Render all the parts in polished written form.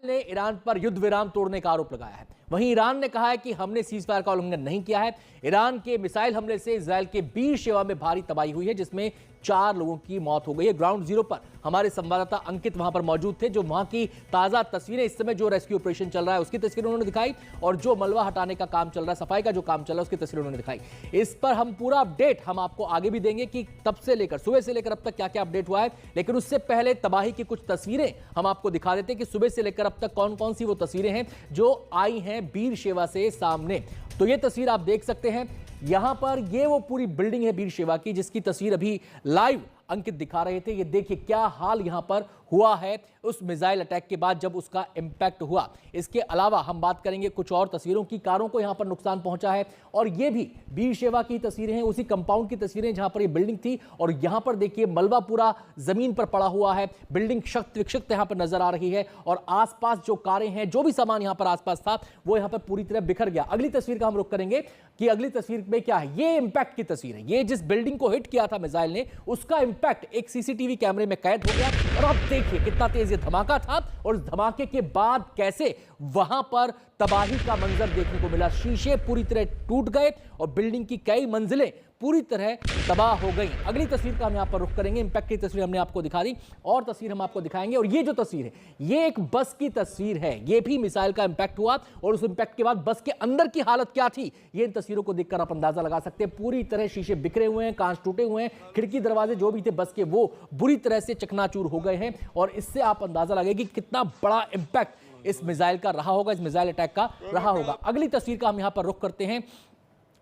ने ईरान पर युद्ध विराम तोड़ने का आरोप लगाया है। वहीं ईरान ने कहा है कि हमने सीजफायर का उल्लंघन नहीं किया है। ईरान के मिसाइल हमले से इजरायल के बीरशेवा में भारी तबाही हुई है, जिसमें 4 लोगों की मौत हो गई है। ग्राउंड जीरो पर हमारे संवाददाता अंकित वहां पर मौजूद थे, जो वहां की ताजा तस्वीरें, इस समय जो रेस्क्यू ऑपरेशन चल रहा है उसकी तस्वीरें उन्होंने दिखाई, और जो मलबा हटाने का काम चल रहा है, सफाई का जो काम चल रहा है उसकी तस्वीरें उन्होंने दिखाई। इस पर हम पूरा अपडेट हम आपको आगे भी देंगे कि तब से लेकर सुबह से लेकर अब तक क्या क्या अपडेट हुआ है। लेकिन उससे पहले तबाही की कुछ तस्वीरें हम आपको दिखा देते हैं कि सुबह से लेकर अब तक कौन कौन सी वो तस्वीरें हैं जो आई हैं बीरशेवा से सामने। तो ये तस्वीर आप देख सकते हैं, यहां पर ये वो पूरी बिल्डिंग है बीरशेवा की, जिसकी तस्वीर अभी लाइव अंकित दिखा रहे थे। ये देखिए क्या हाल यहां पर हुआ है उस मिसाइल अटैक के बाद जब उसका इंपैक्ट हुआ। इसके अलावा हम बात करेंगे कुछ और तस्वीरों की, कारों को यहां पर नुकसान पहुंचा है, और ये भी बीरशेवा की तस्वीरें हैं, उसी कंपाउंड की तस्वीरें जहां पर ये बिल्डिंग थी। और यहां पर देखिए मलबा पूरा जमीन पर पड़ा हुआ है, बिल्डिंग क्षत विक्षत यहां पर नजर आ रही है, और आसपास जो कारें हैं, जो भी सामान यहां पर आसपास था, वो यहां पर पूरी तरह बिखर गया। अगली तस्वीर का हम रुख करेंगे कि अगली तस्वीर में क्या है। ये इंपैक्ट की तस्वीर है, ये जिस बिल्डिंग को हिट किया था मिसाइल ने, उसका इंपैक्ट एक सीसीटीवी कैमरे में कैद हो गया। और आप देखिए कितना तेज ये धमाका था, और इस धमाके के बाद कैसे वहां पर तबाही का मंजर देखने को मिला। शीशे पूरी तरह टूट गए और बिल्डिंग की कई मंजिलें पूरी तरह तबाह हो गई। अगली तस्वीर का हम यहां पर रुख करेंगे। इंपैक्ट की तस्वीर हमने आपको दिखा दी, और तस्वीर हम आपको दिखाएंगे। और ये जो तस्वीर है, ये एक बस की तस्वीर है। ये भी मिसाइल का इंपैक्ट हुआ, और उस इंपैक्ट के बाद बस के अंदर की हालत क्या थी, ये इन तस्वीरों को देखकर आप अंदाजा लगा सकते हैं। पूरी तरह शीशे बिखरे हुए हैं, कांच टूटे हुए हैं, खिड़की दरवाजे जो भी थे बस के, वो बुरी तरह से चकनाचूर हो गए हैं। और इससे आप अंदाजा लगाएंगे कि कितना बड़ा इंपैक्ट इस मिसाइल का रहा होगा, इस मिसाइल अटैक का रहा होगा। अगली तस्वीर का हम यहां पर रुख करते हैं,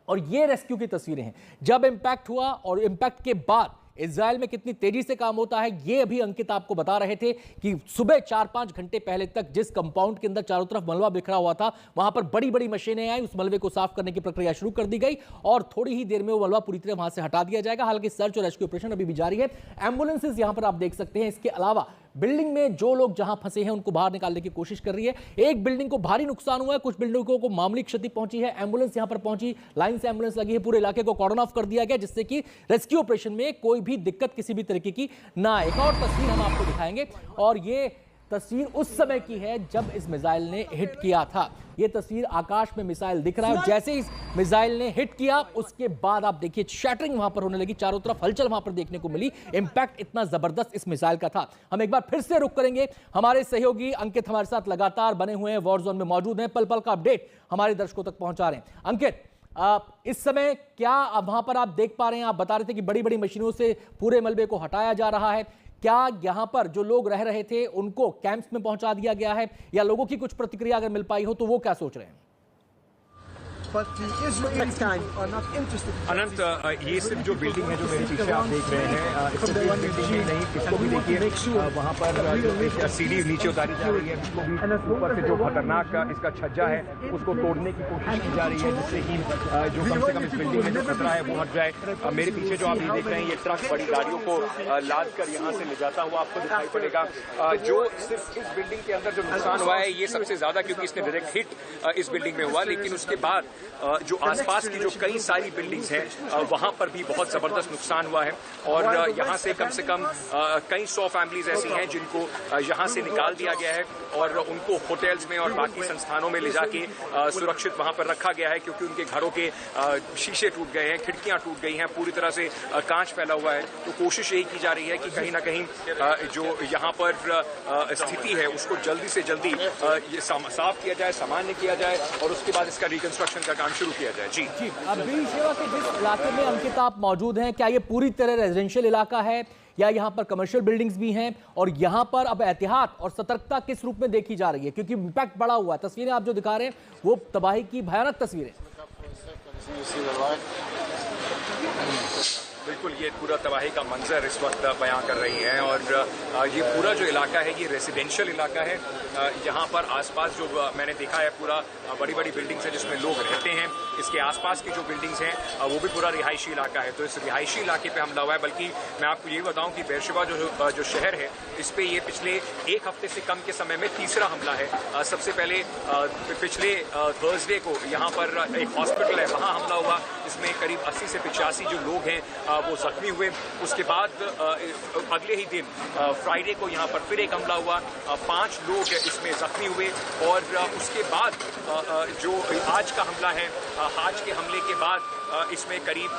और ये रेस्क्यू की तस्वीरें हैं जब इंपैक्ट हुआ और इंपैक्ट के बाद इजराइल में कितनी तेजी से काम होता है। ये अभी अंकित आपको बता रहे थे कि सुबह 4-5 घंटे पहले तक जिस कंपाउंड के अंदर चारों तरफ मलबा बिखरा हुआ था, वहां पर बड़ी बड़ी मशीनें आई, उस मलबे को साफ करने की प्रक्रिया शुरू कर दी गई, और थोड़ी ही देर में वो मलबा पूरी तरह वहां से हटा दिया जाएगा। हालांकि सर्च और रेस्क्यू ऑपरेशन अभी भी जारी है। एम्बुलेंसेस यहां पर आप देख सकते हैं। इसके अलावा बिल्डिंग में जो लोग जहां फंसे हैं उनको बाहर निकालने की कोशिश कर रही है। एक बिल्डिंग को भारी नुकसान हुआ है, कुछ बिल्डिंगों को मामूली क्षति पहुंची है। एम्बुलेंस यहां पर पहुंची, लाइन से एम्बुलेंस लगी है, पूरे इलाके को कॉर्डन ऑफ कर दिया गया, जिससे कि रेस्क्यू ऑपरेशन में कोई भी दिक्कत किसी भी तरीके की ना आए। एक और तस्वीर हम आपको दिखाएंगे, और ये तस्वीर उस समय की है जब इस मिसाइल ने हिट किया था। ये तस्वीर आकाश में मिसाइल दिख रहा है, और जैसे इस मिसाइल ने हिट किया उसके बाद आप देखिए शैटरिंग वहां पर होने लगी, चारों तरफ हलचल वहां पर देखने को मिली। इंपैक्ट इतना जबरदस्त इस मिसाइल का था। हम एक बार फिर से रुक करेंगे। हमारे सहयोगी अंकित हमारे साथ लगातार बने हुए हैं, वॉर जोन में मौजूद हैं, पल पल का अपडेट हमारे दर्शकों तक पहुंचा रहे हैं। अंकित, इस समय क्या वहां पर आप देख पा रहे हैं? आप बता रहे थे कि बड़ी बड़ी मशीनों से पूरे मलबे को हटाया जा रहा है। क्या यहां पर जो लोग रह रहे थे उनको कैंप्स में पहुंचा दिया गया है, या लोगों की कुछ प्रतिक्रिया अगर मिल पाई हो तो वो क्या सोच रहे हैं? अनंत, ये सिर्फ जो बिल्डिंग है जो मेरे पीछे आप देख रहे हैं, इसको बिल्डिंग ही नहीं, इसको भी देखिए वहाँ पर जो सीढ़ी नीचे उतारी जा रही है, इसको भी ऊपर से जो खतरनाक इसका छज्जा है उसको तोड़ने की कोशिश की जा रही है, जिससे कि जो कम से कम इस बिल्डिंग में जो खतरा है वो हट जाए। मेरे पीछे जो आप ये देख रहे हैं, ये ट्रक बड़ी गाड़ियों को लाद कर यहाँ से ले जाता हुआ आपको दिखाई पड़ेगा। जो सिर्फ इस बिल्डिंग के अंदर जो नुकसान हुआ है, ये सबसे ज्यादा, क्योंकि इसने डायरेक्ट हिट इस बिल्डिंग में हुआ, लेकिन उसके बाद जो आसपास की जो कई सारी बिल्डिंग्स हैं वहां पर भी बहुत जबरदस्त नुकसान हुआ है। और यहां से कम कई 100 फैमिलीज ऐसी हैं जिनको यहां से निकाल दिया गया है, और उनको होटल्स में और बाकी संस्थानों में ले जाके सुरक्षित वहां पर रखा गया है, क्योंकि उनके घरों के शीशे टूट गए हैं, खिड़कियां टूट गई हैं, पूरी तरह से कांच फैला हुआ है। तो कोशिश यही की जा रही है कि कहीं ना कहीं जो यहाँ पर स्थिति है उसको जल्दी से जल्दी ये साफ किया जाए, सामान्य किया जाए, और उसके बाद इसका रिकंस्ट्रक्शन का काम शुरू किया जाए। जी, अब बीरशेवा के जिस इलाके में अंकित आप मौजूद हैं, क्या ये पूरी तरह रेजिडेंशियल इलाका है, या यहाँ पर कमर्शियल बिल्डिंग्स भी हैं? और यहाँ पर अब एहतियात और सतर्कता किस रूप में देखी जा रही है, क्योंकि इंपैक्ट बड़ा हुआ है? तस्वीरें आप जो दिखा रहे हैं वो तबाही की भयानक तस्वीरें। बिल्कुल, ये पूरा तबाही का मंजर इस वक्त बयां कर रही हैं, और ये पूरा जो इलाका है ये रेसिडेंशियल इलाका है। यहाँ पर आसपास जो मैंने देखा है पूरा बड़ी बड़ी बिल्डिंग्स हैं जिसमें लोग रहते हैं। इसके आसपास की जो बिल्डिंग्स हैं वो भी पूरा रिहायशी इलाका है। तो इस रिहायशी इलाके पे हमला हुआ है। बल्कि मैं आपको ये बताऊं कि बेरशेबा जो शहर है, इस पे ये पिछले एक हफ्ते से कम के समय में तीसरा हमला है। सबसे पहले पिछले थर्सडे को यहाँ पर एक हॉस्पिटल है, वहाँ हमला हुआ, इसमें करीब 80 से 85 जो लोग हैं वो जख्मी हुए। उसके बाद अगले ही दिन फ्राइडे को यहाँ पर फिर एक हमला हुआ, 5 लोग इसमें जख्मी हुए। और उसके बाद जो आज का हमला है, आज के हमले के बाद इसमें करीब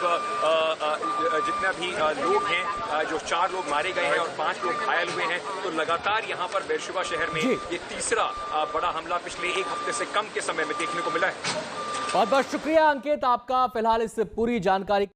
जितना भी लोग हैं, जो 4 लोग मारे गए हैं और 5 लोग घायल हुए हैं। तो लगातार यहाँ पर बेरशेबा शहर में ये तीसरा बड़ा हमला पिछले 1 हफ्ते से कम के समय में देखने को मिला है। बहुत बहुत शुक्रिया अंकित आपका फिलहाल इस पूरी जानकारी